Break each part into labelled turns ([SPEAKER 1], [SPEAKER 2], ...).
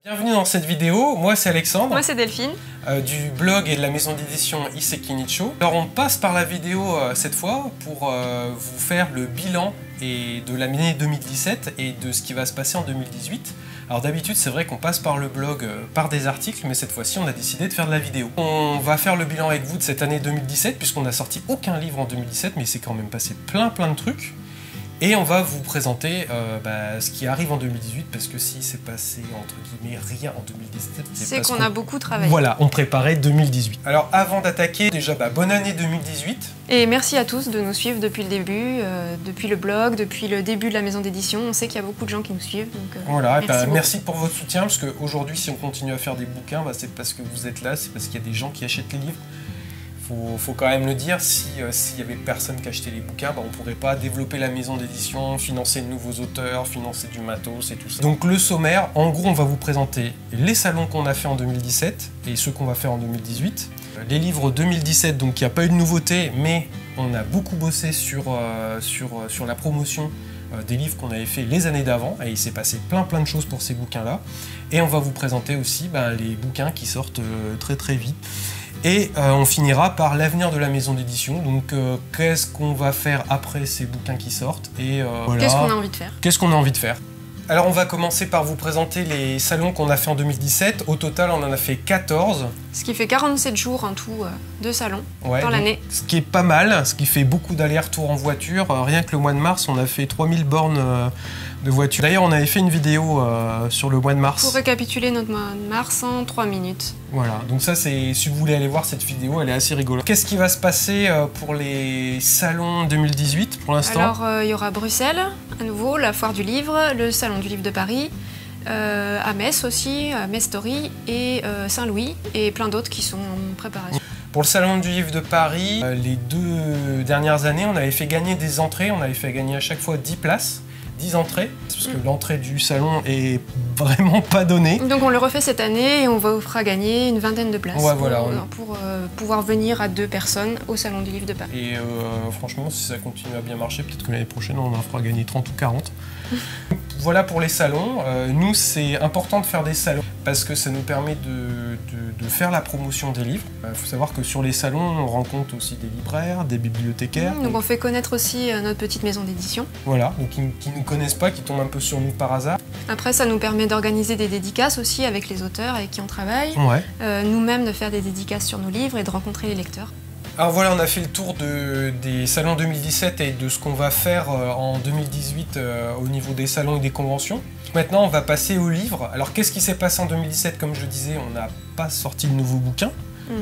[SPEAKER 1] Bienvenue dans cette vidéo, moi c'est Alexandre.
[SPEAKER 2] Moi c'est Delphine.
[SPEAKER 1] Du blog et de la maison d'édition Iseki Nicho. Alors on passe par la vidéo cette fois pour vous faire le bilan de l'année 2017 et de ce qui va se passer en 2018. Alors d'habitude c'est vrai qu'on passe par le blog, par des articles, mais cette fois-ci on a décidé de faire de la vidéo. On va faire le bilan avec vous de cette année 2017 puisqu'on n'a sorti aucun livre en 2017, mais il s'est quand même passé plein de trucs. Et on va vous présenter ce qui arrive en 2018, parce que s'il s'est passé, entre guillemets, rien en 2017,
[SPEAKER 2] c'est qu'on a beaucoup travaillé.
[SPEAKER 1] Voilà, on préparait 2018. Alors avant d'attaquer, déjà, bonne année 2018.
[SPEAKER 2] Et merci à tous de nous suivre depuis le début, depuis le blog, depuis le début de la maison d'édition. On sait qu'il y a beaucoup de gens qui nous suivent. Donc,
[SPEAKER 1] voilà, merci pour votre soutien, parce qu'aujourd'hui, si on continue à faire des bouquins, c'est parce que vous êtes là, c'est parce qu'il y a des gens qui achètent les livres. Faut quand même le dire, s'il y avait personne qui achetait les bouquins, on ne pourrait pas développer la maison d'édition, financer de nouveaux auteurs, financer du matos et tout ça. Donc le sommaire, en gros on va vous présenter les salons qu'on a fait en 2017 et ceux qu'on va faire en 2018. Les livres 2017, donc il n'y a pas eu de nouveauté, mais on a beaucoup bossé sur la promotion des livres qu'on avait fait les années d'avant, et il s'est passé plein de choses pour ces bouquins-là. Et on va vous présenter aussi les bouquins qui sortent très vite. Et on finira par l'avenir de la maison d'édition, donc qu'est-ce qu'on va faire après ces bouquins qui sortent et voilà.
[SPEAKER 2] Qu'est-ce qu'on a envie de faire?
[SPEAKER 1] Qu'est-ce qu'on a envie de faire? Alors on va commencer par vous présenter les salons qu'on a fait en 2017. Au total on en a fait 14.
[SPEAKER 2] Ce qui fait 47 jours en tout de salons dans l'année.
[SPEAKER 1] Ce qui est pas mal, ce qui fait beaucoup d'allers-retours en voiture. Rien que le mois de mars on a fait 3000 bornes de voiture. D'ailleurs on avait fait une vidéo sur le mois de mars.
[SPEAKER 2] Pour récapituler notre mois de mars en 3 minutes.
[SPEAKER 1] Voilà, donc ça c'est, si vous voulez aller voir cette vidéo, elle est assez rigolote. Qu'est-ce qui va se passer pour les salons 2018 pour l'instant?
[SPEAKER 2] Alors il y aura Bruxelles, à nouveau, la foire du livre, le salon du livre de Paris, à Metz aussi, à Metz Story et Saint-Louis et plein d'autres qui sont en préparation.
[SPEAKER 1] Pour le salon du livre de Paris, les 2 dernières années, on avait fait gagner des entrées, on avait fait gagner à chaque fois 10 places. 10 entrées, parce que l'entrée du salon est vraiment pas donnée. Donc
[SPEAKER 2] on le refait cette année et on vous fera gagner une 20aine de places pour pouvoir venir à 2 personnes au salon du livre de Paris.
[SPEAKER 1] Et franchement, si ça continue à bien marcher, peut-être que l'année prochaine on en fera gagner 30 ou 40. Voilà pour les salons. Nous, c'est important de faire des salons parce que ça nous permet de faire la promotion des livres. Il faut savoir que sur les salons, on rencontre aussi des libraires, des bibliothécaires.
[SPEAKER 2] Donc on fait connaître aussi notre petite maison d'édition.
[SPEAKER 1] Voilà, donc qui ne nous connaissent pas, qui tombent un peu sur nous par hasard.
[SPEAKER 2] Après, ça nous permet d'organiser des dédicaces aussi avec les auteurs avec qui on travaille.
[SPEAKER 1] Ouais.
[SPEAKER 2] Nous-mêmes de faire des dédicaces sur nos livres et de rencontrer les lecteurs.
[SPEAKER 1] Alors voilà, on a fait le tour des salons 2017 et de ce qu'on va faire en 2018 au niveau des salons et des conventions. Maintenant, on va passer aux livres. Alors qu'est-ce qui s'est passé en 2017? Comme je le disais, on n'a pas sorti de nouveaux bouquins,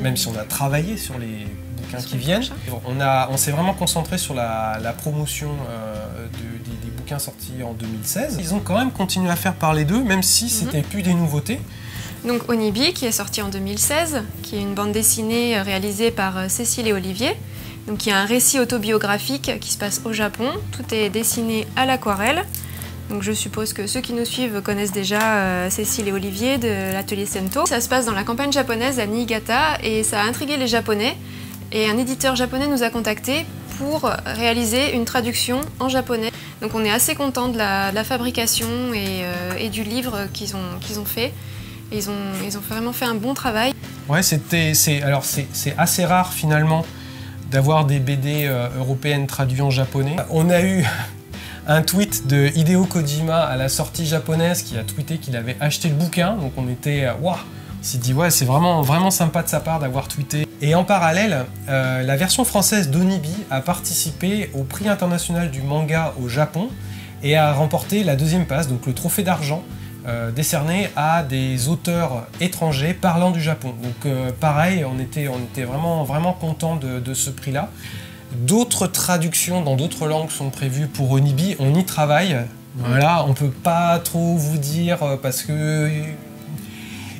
[SPEAKER 1] même si on a travaillé sur les bouquins qui viennent. On s'est vraiment concentré sur la promotion des bouquins sortis en 2016. Ils ont quand même continué à faire parler d'eux, même si c'était plus des nouveautés.
[SPEAKER 2] Donc Onibi, qui est sorti en 2016, qui est une bande dessinée réalisée par Cécile et Olivier, donc qui est un récit autobiographique qui se passe au Japon. Tout est dessiné à l'aquarelle. Donc je suppose que ceux qui nous suivent connaissent déjà Cécile et Olivier de l'atelier Sento. Ça se passe dans la campagne japonaise à Niigata et ça a intrigué les Japonais. Et un éditeur japonais nous a contactés pour réaliser une traduction en japonais. Donc on est assez content de la fabrication et du livre qu'ils ont fait. Ils ont vraiment fait un bon travail. Ouais,
[SPEAKER 1] c'est assez rare finalement d'avoir des BD européennes traduites en japonais. On a eu un tweet de Hideo Kojima à la sortie japonaise qui a tweeté qu'il avait acheté le bouquin. Donc on était waouh, on s'est dit ouais, c'est vraiment sympa de sa part d'avoir tweeté. Et en parallèle, la version française d'Onibi a participé au prix international du manga au Japon et a remporté la 2e place, donc le trophée d'argent. Décerné à des auteurs étrangers parlant du Japon. Donc pareil, on était vraiment contents de ce prix-là. D'autres traductions dans d'autres langues sont prévues pour Onibi, on y travaille. Voilà, on peut pas trop vous dire parce que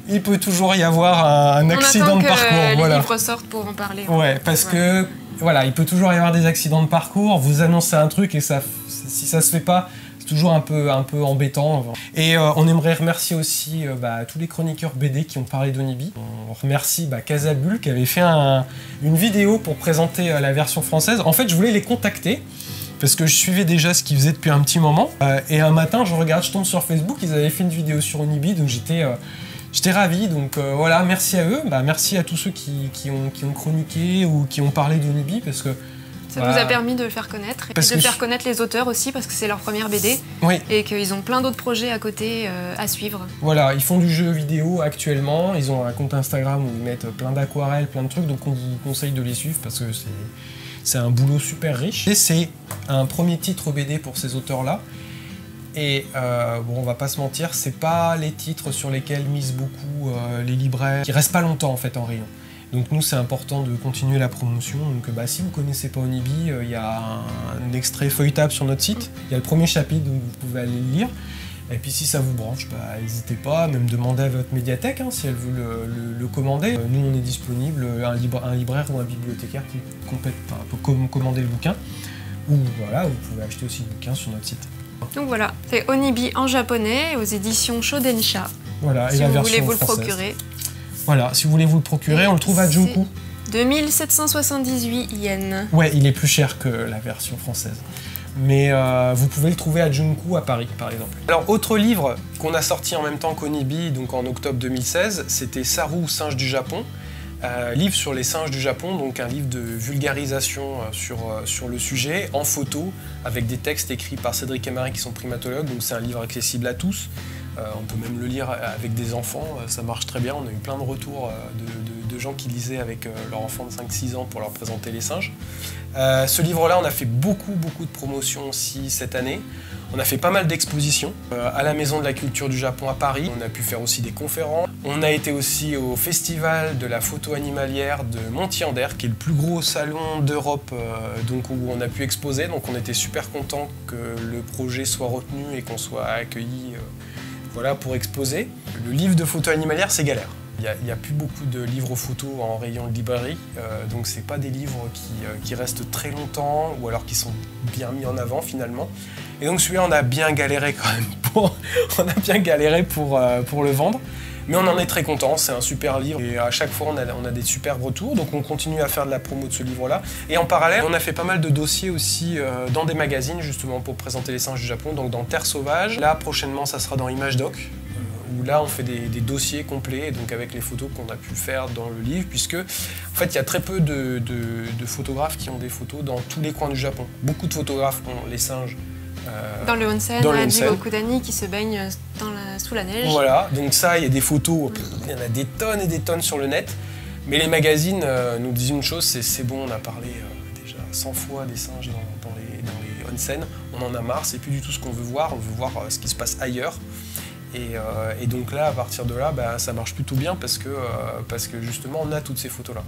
[SPEAKER 1] il peut toujours y avoir un accident de parcours.
[SPEAKER 2] On attend que les livres sortent pour en parler.
[SPEAKER 1] Ouais, parce que voilà, il peut toujours y avoir des accidents de parcours. Vous annoncez un truc et si ça se fait pas, toujours un peu embêtant. Et on aimerait remercier aussi tous les chroniqueurs BD qui ont parlé d'Onibi. On remercie Casabul qui avait fait une vidéo pour présenter la version française. En fait, je voulais les contacter parce que je suivais déjà ce qu'ils faisaient depuis un petit moment. Et un matin, je tombe sur Facebook, ils avaient fait une vidéo sur Onibi, donc j'étais ravi. Donc voilà, merci à eux, merci à tous ceux qui ont chroniqué ou qui ont parlé d'Onibi, parce que
[SPEAKER 2] ça nous a permis de le faire connaître, et de faire connaître les auteurs aussi, parce que c'est leur première BD, et qu'ils ont plein d'autres projets à côté à suivre.
[SPEAKER 1] Voilà, ils font du jeu vidéo actuellement, ils ont un compte Instagram où ils mettent plein d'aquarelles, plein de trucs, donc on vous conseille de les suivre parce que c'est un boulot super riche. Et c'est un premier titre BD pour ces auteurs-là. Et bon, on va pas se mentir, c'est pas les titres sur lesquels misent beaucoup les libraires, qui restent pas longtemps en fait en rayon. Donc nous, c'est important de continuer la promotion. Donc si vous connaissez pas Onibi, il y a un extrait feuilletable sur notre site. Il y a le premier chapitre, donc vous pouvez aller le lire. Et puis si ça vous branche, n'hésitez pas, même demander à votre médiathèque si elle veut le commander. Nous, on est disponible, un libraire ou un bibliothécaire qui peut commander le bouquin. Ou voilà, vous pouvez acheter aussi le bouquin sur notre site.
[SPEAKER 2] Donc voilà, c'est Onibi en japonais aux éditions Shodensha.
[SPEAKER 1] Voilà,
[SPEAKER 2] et la version française. Si vous voulez vous le procurer.
[SPEAKER 1] Voilà, si vous voulez vous le procurer, on le trouve à Junku.
[SPEAKER 2] 2778 yens.
[SPEAKER 1] Ouais, il est plus cher que la version française. Mais vous pouvez le trouver à Junku à Paris, par exemple. Alors, autre livre qu'on a sorti en même temps qu'Onibi, donc en octobre 2016, c'était Saru, singe du Japon. Livre sur les singes du Japon, donc un livre de vulgarisation sur le sujet, en photo, avec des textes écrits par Cédric et Marie qui sont primatologues, donc c'est un livre accessible à tous. On peut même le lire avec des enfants, ça marche très bien. On a eu plein de retours de gens qui lisaient avec leurs enfants de 5-6 ans pour leur présenter les singes. Ce livre-là, on a fait beaucoup de promotions aussi cette année. On a fait pas mal d'expositions à la Maison de la Culture du Japon à Paris. On a pu faire aussi des conférences. On a été aussi au Festival de la photo animalière de Montier-en-Der, qui est le plus gros salon d'Europe où on a pu exposer. Donc on était super contents que le projet soit retenu et qu'on soit accueillis pour exposer. Le livre de photo animalière, c'est galère. Il n'y a plus beaucoup de livres photos en rayon de librairie, donc c'est pas des livres qui restent très longtemps ou alors qui sont bien mis en avant finalement. Et donc celui-là, on a bien galéré quand même pour le vendre. Mais on en est très content, c'est un super livre et à chaque fois on a des super retours, donc on continue à faire de la promo de ce livre-là. Et en parallèle, on a fait pas mal de dossiers aussi dans des magazines justement pour présenter les singes du Japon, donc dans Terre Sauvage. Là prochainement ça sera dans Image Doc, où là on fait des dossiers complets, donc avec les photos qu'on a pu faire dans le livre, puisque en fait il y a très peu de photographes qui ont des photos dans tous les coins du Japon. Beaucoup de photographes ont les singes
[SPEAKER 2] dans le onsen, à Jigokudani, qui se baigne sous la neige. Voilà,
[SPEAKER 1] donc ça, il y a des photos, il y en a des tonnes et des tonnes sur le net. Mais les magazines nous disent une chose, c'est bon, on a parlé déjà 100 fois des singes dans les onsen, on en a marre, c'est plus du tout ce qu'on veut voir, on veut voir ce qui se passe ailleurs. Et donc là, à partir de là, ça marche plutôt bien parce que justement, on a toutes ces photos-là.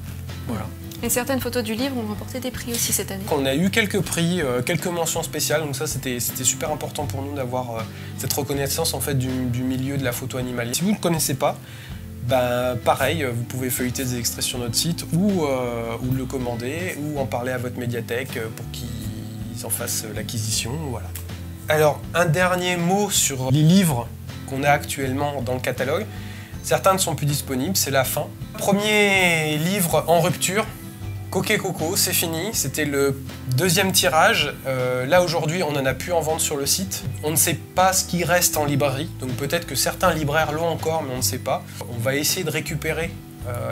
[SPEAKER 1] Voilà.
[SPEAKER 2] Et certaines photos du livre ont remporté des prix aussi cette année.
[SPEAKER 1] On a eu quelques prix, quelques mentions spéciales, donc ça c'était super important pour nous d'avoir cette reconnaissance en fait du milieu de la photo animalière. Si vous ne le connaissez pas, pareil, vous pouvez feuilleter des extraits sur notre site ou le commander ou en parler à votre médiathèque pour qu'ils en fassent l'acquisition. Voilà. Alors, un dernier mot sur les livres qu'on a actuellement dans le catalogue. Certains ne sont plus disponibles, c'est la fin. Premier livre en rupture, Coquet Coco, c'est fini, c'était le deuxième tirage. Là aujourd'hui, on n'en a plus en vente sur le site. On ne sait pas ce qui reste en librairie, donc peut-être que certains libraires l'ont encore, mais on ne sait pas. On va essayer de récupérer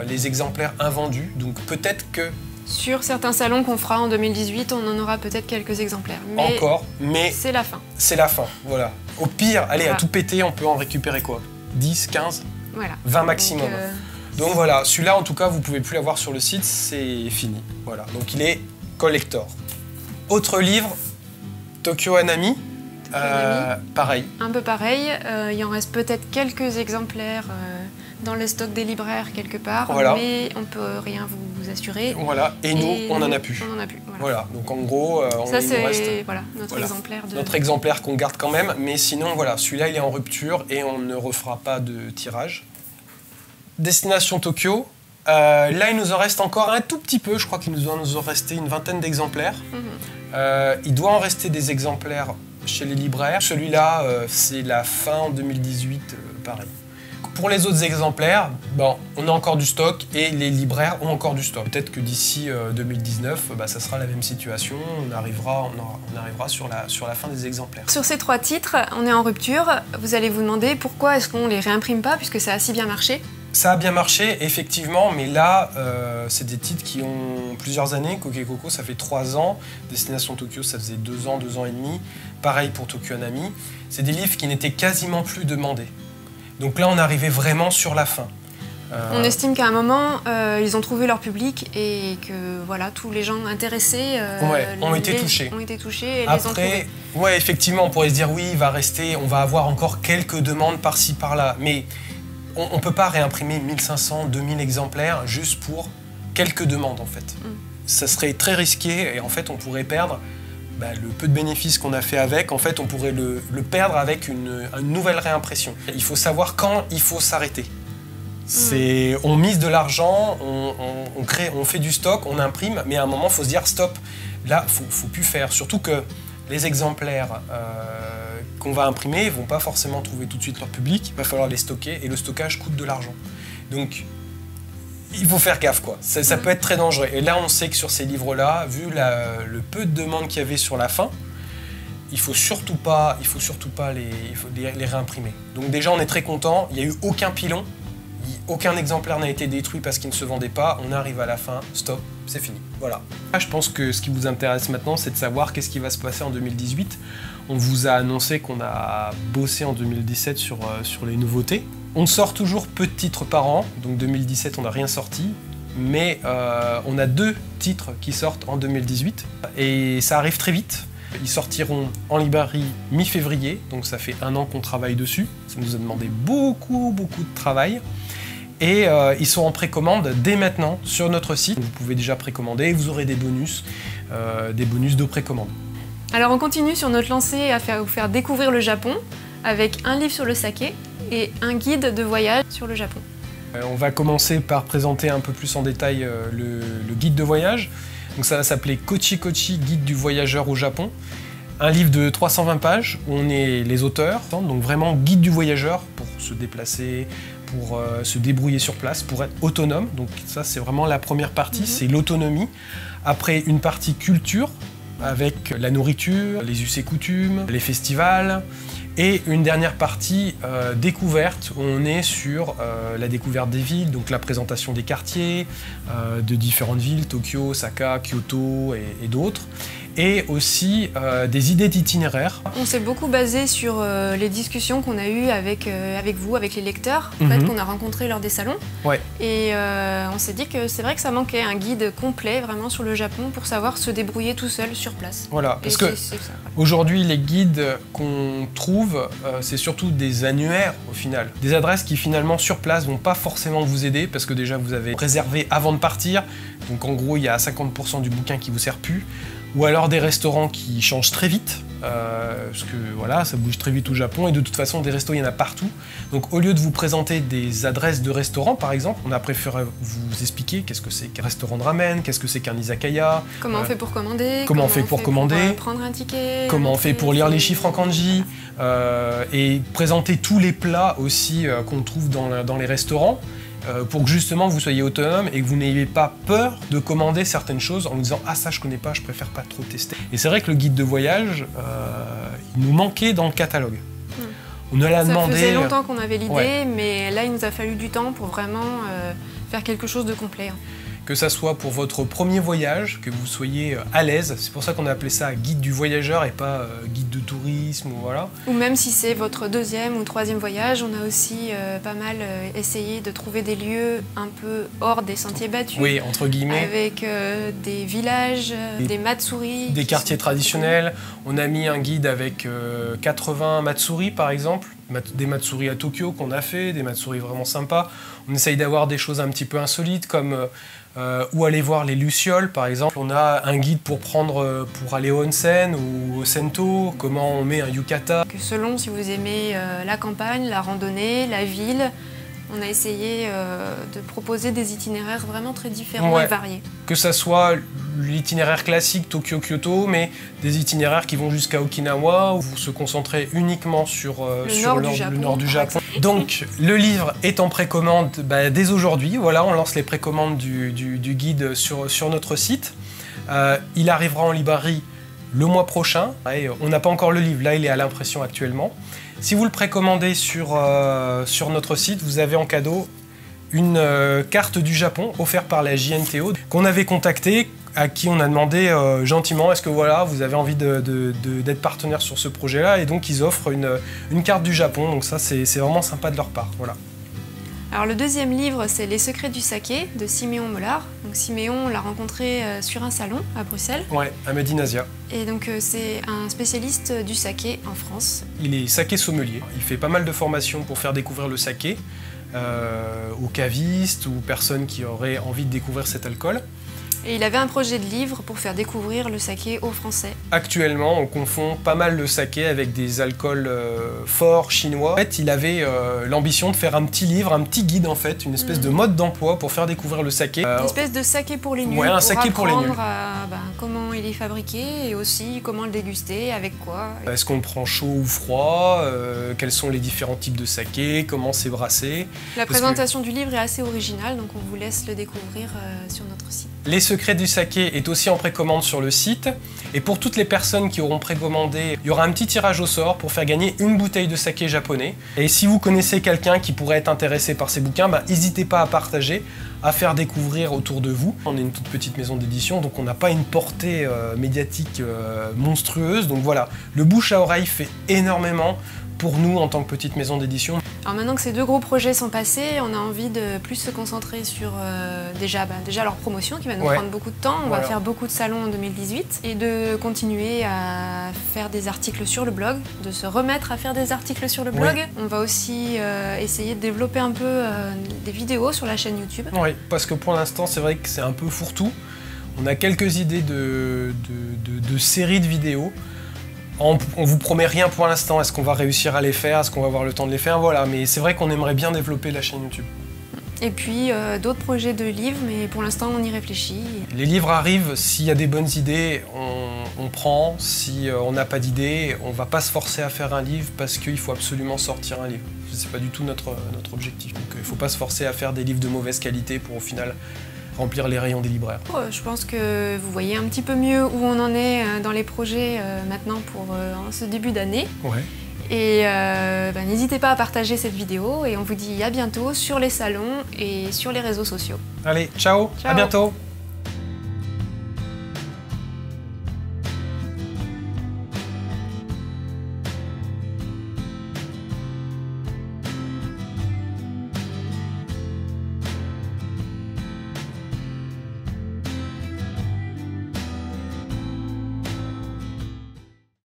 [SPEAKER 1] les exemplaires invendus, donc peut-être que...
[SPEAKER 2] Sur certains salons qu'on fera en 2018, on en aura peut-être quelques exemplaires.
[SPEAKER 1] Mais
[SPEAKER 2] c'est la fin.
[SPEAKER 1] C'est la fin, voilà. Au pire, allez, à tout péter, on peut en récupérer quoi? 10, 15, 20 maximum. Donc voilà, celui-là en tout cas, vous pouvez plus l'avoir sur le site, c'est fini. Voilà, donc il est collector. Autre livre, Tokyo Anami. Pareil.
[SPEAKER 2] Un peu pareil, il en reste peut-être quelques exemplaires dans le stock des libraires quelque part, mais on ne peut rien vous assurer.
[SPEAKER 1] Voilà, et nous, on n'en a plus.
[SPEAKER 2] On en a plus,
[SPEAKER 1] voilà. Donc en gros,
[SPEAKER 2] ça c'est notre exemplaire.
[SPEAKER 1] Notre exemplaire qu'on garde quand même, mais sinon voilà, celui-là il est en rupture et on ne refera pas de tirage. Destination Tokyo. Là, il nous en reste encore un tout petit peu. Je crois qu'il nous en restait une vingtaine d'exemplaires. Il doit en rester des exemplaires chez les libraires. Celui-là, c'est la fin en 2018, pareil. Pour les autres exemplaires, bon, on a encore du stock et les libraires ont encore du stock. Peut-être que d'ici 2019, ça sera la même situation, on arrivera sur la fin des exemplaires.
[SPEAKER 2] Sur ces 3 titres, on est en rupture. Vous allez vous demander pourquoi est-ce qu'on les réimprime pas puisque ça a si bien marché.
[SPEAKER 1] Ça a bien marché, effectivement, mais là, c'est des titres qui ont plusieurs années. Coco Coco, ça fait 3 ans. Destination Tokyo, ça faisait 2 ans, 2 ans et demi. Pareil pour Tokyo Anami. C'est des livres qui n'étaient quasiment plus demandés. Donc là, on arrivait vraiment sur la fin.
[SPEAKER 2] On estime qu'à un moment, ils ont trouvé leur public et que voilà, tous les gens intéressés
[SPEAKER 1] ont été touchés
[SPEAKER 2] et les ont trouvés.
[SPEAKER 1] Ouais, effectivement, on pourrait se dire oui, il va rester, on va avoir encore quelques demandes par-ci, par-là. Mais on ne peut pas réimprimer 1500, 2000 exemplaires juste pour quelques demandes, en fait. Ça serait très risqué et en fait, on pourrait perdre le peu de bénéfices qu'on a fait avec. En fait, on pourrait le perdre avec une nouvelle réimpression. Il faut savoir quand il faut s'arrêter. On mise de l'argent, on fait du stock, on imprime, mais à un moment, il faut se dire stop. Là, faut plus faire. Surtout que les exemplaires qu'on va imprimer ne vont pas forcément trouver tout de suite leur public. Il va falloir les stocker et le stockage coûte de l'argent. Donc, il faut faire gaffe, quoi. Ça peut être très dangereux. Et là, on sait que sur ces livres-là, vu le peu de demandes qu'il y avait sur la fin, il faut surtout pas les réimprimer. Donc déjà, on est très content. Il n'y a eu aucun pilon. Aucun exemplaire n'a été détruit parce qu'il ne se vendait pas. On arrive à la fin, stop, c'est fini. Voilà. Je pense que ce qui vous intéresse maintenant, c'est de savoir qu'est-ce qui va se passer en 2018. On vous a annoncé qu'on a bossé en 2017 sur les nouveautés. On sort toujours peu de titres par an, donc 2017 on n'a rien sorti, mais on a 2 titres qui sortent en 2018 et ça arrive très vite. Ils sortiront en librairie mi-février, donc ça fait 1 an qu'on travaille dessus. Ça nous a demandé beaucoup de travail. Et ils sont en précommande dès maintenant sur notre site. Vous pouvez déjà précommander et vous aurez des bonus de précommande.
[SPEAKER 2] Alors on continue sur notre lancée à vous faire découvrir le Japon avec un livre sur le saké et un guide de voyage sur le Japon.
[SPEAKER 1] On va commencer par présenter un peu plus en détail le guide de voyage. Donc ça va s'appeler Kochi Kochi, guide du voyageur au Japon. Un livre de 320 pages où on est les auteurs, donc vraiment guide du voyageur pour se déplacer, pour se débrouiller sur place, pour être autonome. Donc ça c'est vraiment la première partie, c'est l'autonomie. Après une partie culture avec la nourriture, les us et coutumes, les festivals. Et une dernière partie découverte, où on est sur la découverte des villes, donc la présentation des quartiers, de différentes villes, Tokyo, Osaka, Kyoto et d'autres. Et aussi des idées d'itinéraires.
[SPEAKER 2] On s'est beaucoup basé sur les discussions qu'on a eues avec vous, avec les lecteurs, en fait, qu'on a rencontrés lors des salons.
[SPEAKER 1] Ouais.
[SPEAKER 2] Et on s'est dit que c'est vrai que ça manquait un guide complet vraiment sur le Japon pour savoir se débrouiller tout seul sur place.
[SPEAKER 1] Voilà, parce que aujourd'hui les guides qu'on trouve, c'est surtout des annuaires au final. Des adresses qui finalement sur place vont pas forcément vous aider parce que déjà vous avez réservé avant de partir. Donc en gros il y a 50% du bouquin qui vous sert plus. Ou alors des restaurants qui changent très vite, parce que voilà, ça bouge très vite au Japon, et de toute façon, des restos, il y en a partout. Donc au lieu de vous présenter des adresses de restaurants, par exemple, on a préféré vous expliquer qu'est-ce que c'est qu'un restaurant de ramen, qu'est-ce que c'est qu'un izakaya.
[SPEAKER 2] Comment on fait pour commander.
[SPEAKER 1] Comment on fait pour commander.
[SPEAKER 2] Prendre un ticket.
[SPEAKER 1] Comment on fait pour lire les chiffres en kanji. Et présenter tous les plats aussi qu'on trouve dans les restaurants. Pour que justement vous soyez autonome et que vous n'ayez pas peur de commander certaines choses en vous disant « Ah ça je connais pas, je préfère pas trop tester ». Et c'est vrai que le guide de voyage, il nous manquait dans le catalogue. On nous l'a demandé.
[SPEAKER 2] Ça faisait longtemps qu'on avait l'idée, mais là il nous a fallu du temps pour vraiment faire quelque chose de complet.
[SPEAKER 1] Que ça soit pour votre premier voyage, que vous soyez à l'aise, c'est pour ça qu'on a appelé ça guide du voyageur et pas guide de tourisme, ou voilà.
[SPEAKER 2] Ou même si c'est votre 2e ou 3e voyage, on a aussi pas mal essayé de trouver des lieux un peu hors des sentiers battus.
[SPEAKER 1] Oui, entre guillemets.
[SPEAKER 2] Avec des villages, des matsuri.
[SPEAKER 1] Des quartiers traditionnels. On a mis un guide avec 80 matsuri par exemple. Des matsuri à Tokyo qu'on a fait, des matsuri vraiment sympas. On essaye d'avoir des choses un petit peu insolites comme où aller voir les lucioles par exemple. On a un guide pour aller au onsen ou au sento, comment on met un yukata.
[SPEAKER 2] Que selon si vous aimez la campagne, la randonnée, la ville, On a essayé de proposer des itinéraires vraiment très différents et variés.
[SPEAKER 1] Que ça soit l'itinéraire classique Tokyo-Kyoto, mais des itinéraires qui vont jusqu'à Okinawa, où vous se concentrez uniquement sur le nord du Japon. Donc le livre est en précommande dès aujourd'hui. Voilà, on lance les précommandes du guide sur notre site. Il arrivera en librairie le mois prochain. Et on n'a pas encore le livre, là il est à l'impression actuellement. Si vous le précommandez sur notre site, vous avez en cadeau une carte du Japon offerte par la JNTO qu'on avait contactée, à qui on a demandé gentiment est-ce que voilà, vous avez envie d'être partenaire sur ce projet-là, et donc ils offrent une carte du Japon, donc ça c'est vraiment sympa de leur part. Voilà.
[SPEAKER 2] Alors le deuxième livre, c'est Les secrets du saké de Siméon Mollard. Donc Siméon, on l'a rencontré sur un salon à Bruxelles. Ouais, à Made in Asia. Et donc c'est un spécialiste du saké en France.
[SPEAKER 1] Il est saké sommelier. Il fait pas mal de formations pour faire découvrir le saké aux cavistes ou personnes qui auraient envie de découvrir cet alcool.
[SPEAKER 2] Et il avait un projet de livre pour faire découvrir le saké aux Français.
[SPEAKER 1] Actuellement, on confond pas mal le saké avec des alcools forts chinois. En fait, il avait l'ambition de faire un petit livre, un petit guide en fait, une espèce de mode d'emploi pour faire découvrir le saké.
[SPEAKER 2] Une espèce de saké pour les nuls,
[SPEAKER 1] ouais, un saké pour les nuls.
[SPEAKER 2] Comment il est fabriqué et aussi comment le déguster, avec quoi.
[SPEAKER 1] Est-ce qu'on le prend chaud ou froid, quels sont les différents types de saké, comment c'est brassé.
[SPEAKER 2] La présentation du livre est assez originale, donc on vous laisse le découvrir sur notre site.
[SPEAKER 1] Les secrets du saké est aussi en précommande sur le site. Et pour toutes les personnes qui auront précommandé, il y aura un petit tirage au sort pour faire gagner une bouteille de saké japonais. Et si vous connaissez quelqu'un qui pourrait être intéressé par ces bouquins, n'hésitez pas à partager, à faire découvrir autour de vous. On est une toute petite maison d'édition, donc on n'a pas une portée médiatique monstrueuse. Donc voilà, le bouche à oreille fait énormément pour nous en tant que petite maison d'édition.
[SPEAKER 2] Alors maintenant que ces deux gros projets sont passés, on a envie de plus se concentrer sur déjà leur promotion qui va nous prendre beaucoup de temps. On va faire beaucoup de salons en 2018 et de continuer à faire des articles sur le blog, de se remettre à faire des articles sur le blog. On va aussi essayer de développer un peu des vidéos sur la chaîne YouTube.
[SPEAKER 1] Oui, parce que pour l'instant c'est vrai que c'est un peu fourre-tout. On a quelques idées de séries de vidéos. On vous promet rien pour l'instant, est-ce qu'on va réussir à les faire, est-ce qu'on va avoir le temps de les faire, voilà, mais c'est vrai qu'on aimerait bien développer la chaîne YouTube.
[SPEAKER 2] Et puis d'autres projets de livres, mais pour l'instant on y réfléchit.
[SPEAKER 1] Les livres arrivent, s'il y a des bonnes idées, on prend, si on n'a pas d'idées, on ne va pas se forcer à faire un livre parce qu'il faut absolument sortir un livre. C'est pas du tout notre objectif, donc il ne faut pas se forcer à faire des livres de mauvaise qualité pour au final remplir les rayons des libraires.
[SPEAKER 2] Je pense que vous voyez un petit peu mieux où on en est dans les projets maintenant pour ce début d'année.
[SPEAKER 1] Ouais.
[SPEAKER 2] Et n'hésitez pas à partager cette vidéo et on vous dit à bientôt sur les salons et sur les réseaux sociaux.
[SPEAKER 1] Allez, ciao. À bientôt.